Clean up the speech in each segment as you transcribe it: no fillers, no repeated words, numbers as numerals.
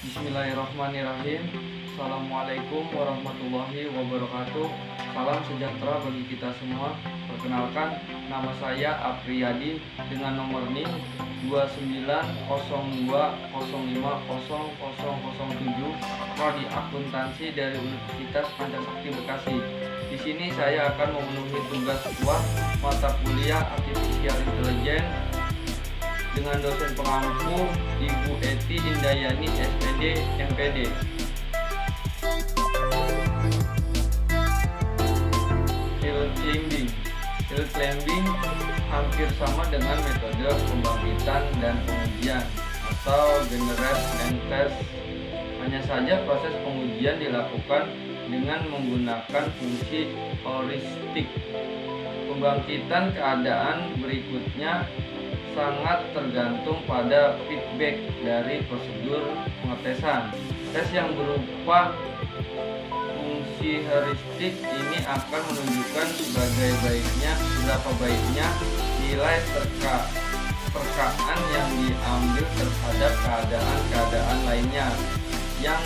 Bismillahirrahmanirrahim. Assalamualaikum warahmatullahi wabarakatuh. Salam sejahtera bagi kita semua. Perkenalkan, nama saya Apriyadi dengan nomor NIM 2902050007, prodi akuntansi dari Universitas Pancasakti Bekasi. Di sini saya akan memenuhi tugas UAS mata kuliah Artificial Intelligence dengan dosen pengampu Ibu Eti Indayani SPD MPD. Hill climbing hampir sama dengan metode pembangkitan dan pengujian atau generate and test. Hanya saja proses pengujian dilakukan dengan menggunakan fungsi heuristik. Pembangkitan keadaan berikutnya sangat tergantung pada feedback dari prosedur pengetesan. Tes yang berupa fungsi heuristik ini akan menunjukkan seberapa baiknya nilai terkaan yang diambil terhadap keadaan lainnya. Yang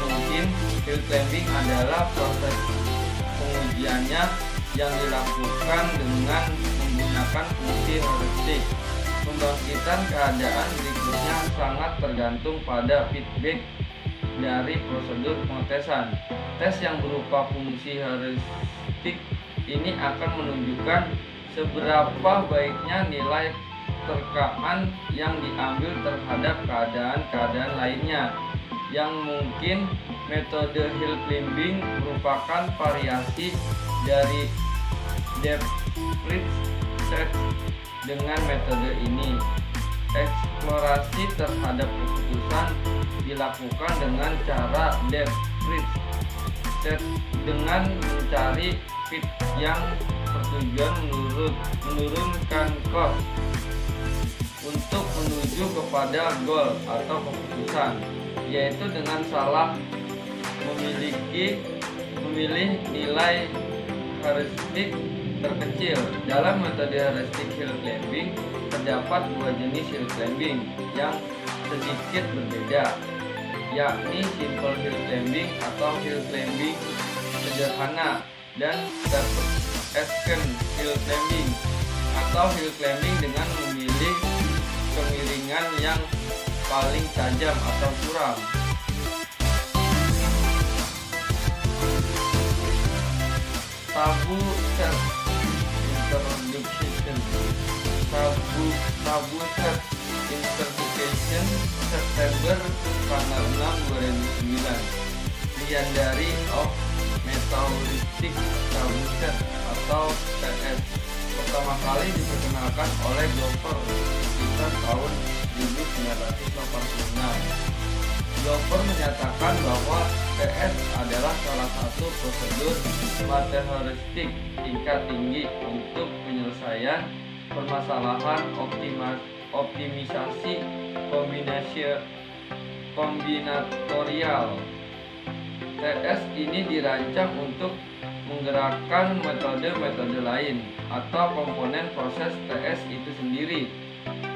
mungkin hill climbing adalah proses pengujiannya yang dilakukan dengan menggunakan fungsi heuristik. Pembangkitan keadaan berikutnya sangat tergantung pada feedback dari prosedur pengetesan. Tes yang berupa fungsi heuristik ini akan menunjukkan seberapa baiknya nilai terkaan yang diambil terhadap keadaan lainnya. Yang mungkin metode hill climbing merupakan variasi dari depth first search. Dengan metode ini, eksplorasi terhadap keputusan dilakukan dengan cara depth first search dengan mencari fit yang bertujuan menurunkan cost untuk menuju kepada goal atau keputusan, yaitu dengan salah memilih nilai heuristik terkecil. Dalam metode heuristik hill climbing terdapat dua jenis hill climbing yang sedikit berbeda, yakni simple hill climbing atau hill climbing sederhana dan ascent hill climbing atau hill climbing dengan memilih kemiringan yang paling tajam atau curam. Tabu set introduction. Tabu set introduction September tanggal 6 2009. Legendary of Metaheuristic Tabu set atau TS pertama kali diperkenalkan oleh Glover sekitar tahun 1986. Glover menyatakan bahwa TS adalah salah satu prosedur mateheuristik tingkat tinggi untuk penyelesaian permasalahan optimisasi kombinatorial. TS ini dirancang untuk menggerakkan metode-metode lain atau komponen proses TS itu sendiri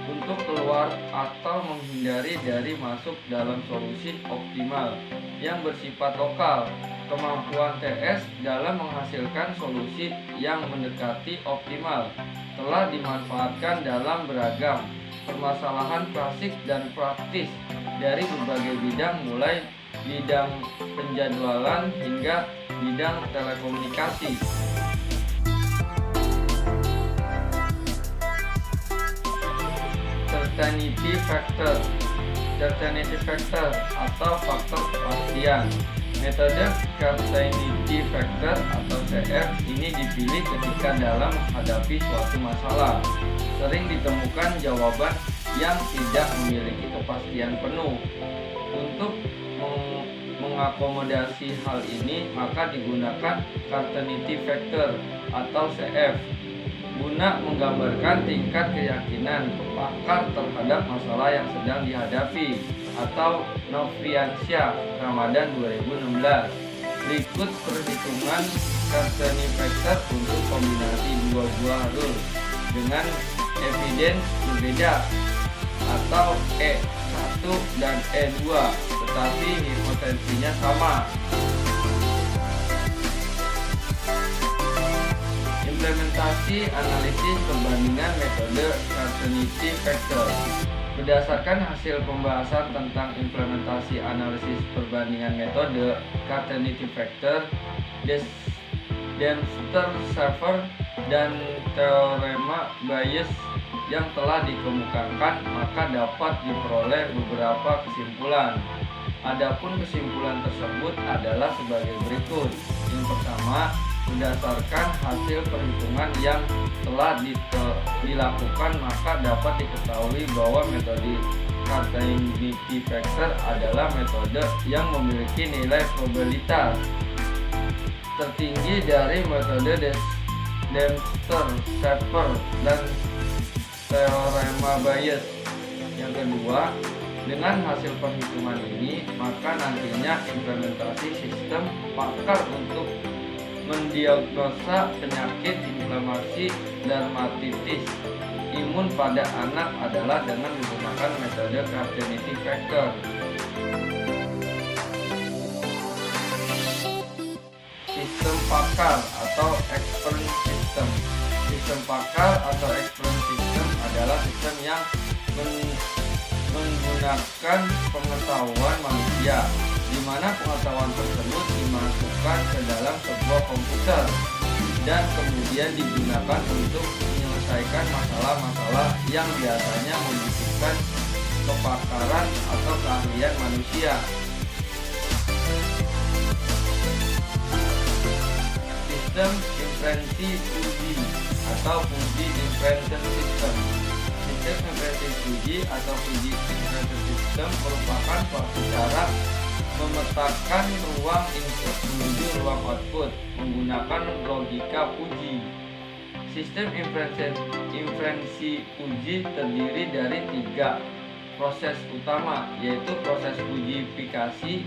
untuk keluar atau menghindari dari masuk dalam solusi optimal yang bersifat lokal. Kemampuan TS dalam menghasilkan solusi yang mendekati optimal telah dimanfaatkan dalam beragam permasalahan klasik dan praktis dari berbagai bidang, mulai bidang penjadwalan hingga bidang telekomunikasi. Certainty factor atau faktor kepastian. Metode certainty factor atau CF ini dipilih ketika dalam menghadapi suatu masalah. Sering ditemukan jawaban yang tidak memiliki kepastian penuh. Untuk mengakomodasi hal ini, maka digunakan certainty factor atau CF guna menggambarkan tingkat keyakinan pakar terhadap masalah yang sedang dihadapi, atau Novriansyah, Ramadan 2016. Berikut perhitungan certainty factor untuk kombinasi dua buah rule dengan evidence berbeda atau E1 dan E2, tetapi hipotensinya sama. Implementasi analisis perbandingan metode Cartenity Factor. Berdasarkan hasil pembahasan tentang implementasi analisis perbandingan metode Cartenity Factor, Dempster-Shafer, dan teorema Bayes yang telah dikemukakan, maka dapat diperoleh beberapa kesimpulan. Adapun kesimpulan tersebut adalah sebagai berikut. Yang pertama, berdasarkan hasil perhitungan yang telah dilakukan, maka dapat diketahui bahwa metode Cartenity Factor adalah metode yang memiliki nilai probabilitas tertinggi dari metode Dempster-Shafer dan teorema Bayes. Yang kedua, dengan hasil perhitungan ini, maka nantinya implementasi sistem pakar untuk mendiagnosa penyakit inflamasi dermatitis imun pada anak adalah dengan menggunakan metode Cartenity Factor. Sistem pakar atau expert system. Sistem pakar atau expert system adalah sistem yang menggunakan pengetahuan manusia, di mana pengetahuan tersebut dimasukkan ke dalam sebuah komputer dan kemudian digunakan untuk menyelesaikan masalah-masalah yang biasanya membutuhkan kepakaran atau keahlian manusia. Sistem inferensi uji atau uji inferensi system. Sistem inferensi uji atau uji inferensi system merupakan suatu cara memetakan ruang input menuju ruang output menggunakan logika uji. Sistem inferensi uji terdiri dari 3 proses utama, yaitu proses ujifikasi,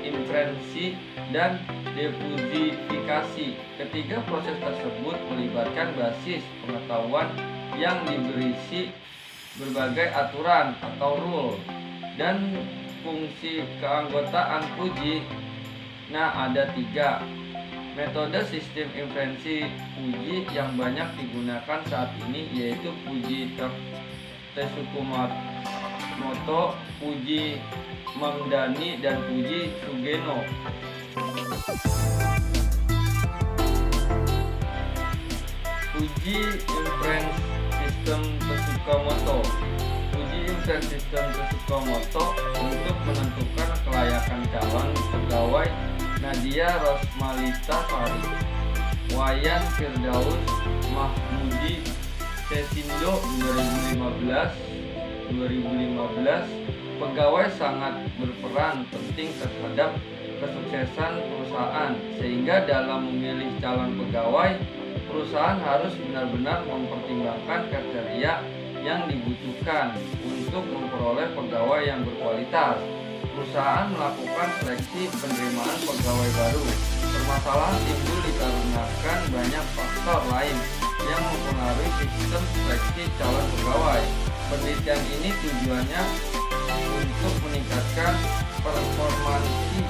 inferensi, dan defusifikasi. Ketiga proses tersebut melibatkan basis pengetahuan yang berisi berbagai aturan atau rule dan fungsi keanggotaan uji. Nah, ada 3 metode sistem inferensi uji yang banyak digunakan saat ini, yaitu uji Tsukamoto, uji Mamdani, dan uji Sugeno. Uji inferensi sistem Tsukamoto. Uji inferensi sistem Tsukamoto untuk menentukan kelayakan calon pegawai Nadia Rosmalita Sari, Wayan Firdaus Mahmudi Sesindo 2015. Pegawai sangat berperan penting terhadap kesuksesan perusahaan, sehingga dalam memilih calon pegawai, perusahaan harus benar-benar mempertimbangkan kriteria yang dibutuhkan untuk memperoleh pegawai yang berkualitas. Perusahaan melakukan seleksi penerimaan pegawai baru. Permasalahan timbul dikarenakan banyak faktor lain yang mempengaruhi sistem seleksi calon pegawai. Penelitian ini tujuannya untuk meningkatkan performansi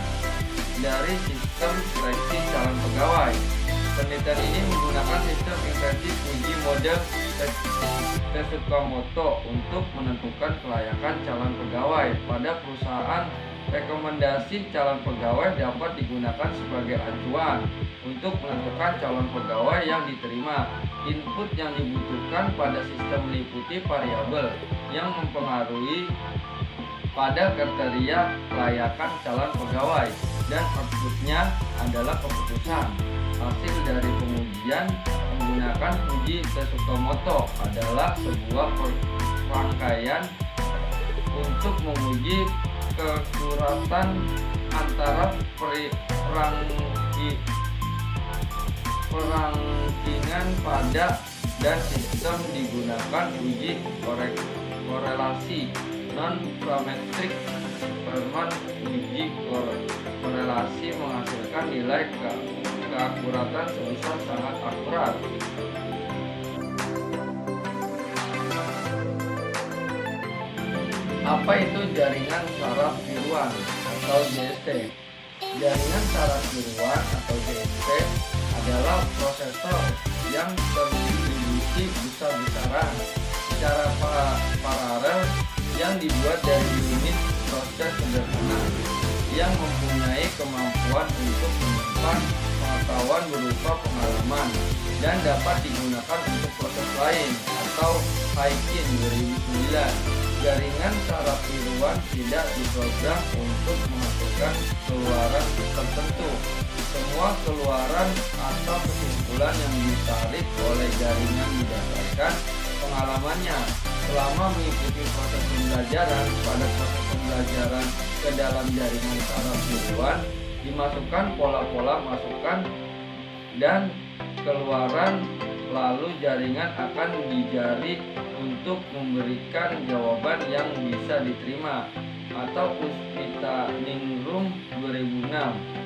dari sistem seleksi calon pegawai. Penelitian ini menggunakan sistem inferensi uji model Tsukamoto untuk menentukan kelayakan calon pegawai. Pada perusahaan, rekomendasi calon pegawai dapat digunakan sebagai acuan untuk menentukan calon pegawai yang diterima. Input yang dibutuhkan pada sistem meliputi variabel yang mempengaruhi pada kriteria kelayakan calon pegawai, dan outputnya adalah keputusan. Hasil dari pengujian menggunakan uji Tsukamoto adalah sebuah rangkaian untuk menguji kekuratan antara perankingan pada dan sistem digunakan uji korelasi non-parametric Perman. Uji korelasi menghasilkan nilai keakuratan sebesar sangat akurat. Apa itu jaringan saraf tiruan atau JST? Jaringan saraf tiruan atau JST adalah prosesor yang terdistribusi besar-besaran secara paralel yang dibuat dari unit proses sederhana yang mempunyai kemampuan untuk menyimpan pengetahuan berupa pengalaman dan dapat digunakan untuk proses lain atau Haikin 2009. Jaringan saraf tiruan tidak diprogram untuk menghasilkan keluaran tertentu. Semua keluaran atau kesimpulan yang ditarik oleh jaringan berdasarkan pengalamannya selama mengikuti proses pembelajaran. Pada proses pembelajaran ke dalam jaringan saraf tiruan dimasukkan pola-pola masukan dan keluaran, lalu jaringan akan dijari untuk memberikan jawaban yang bisa diterima. Atau Puspita Ningrum 2006.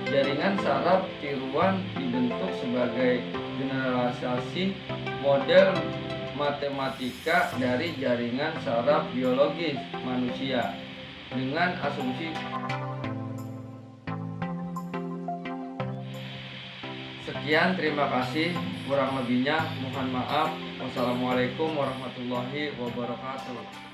Jaringan saraf tiruan dibentuk sebagai generalisasi model matematika dari jaringan saraf biologis manusia dengan asumsi. Sekian, terima kasih. Kurang lebihnya mohon maaf. Wassalamualaikum warahmatullahi wabarakatuh.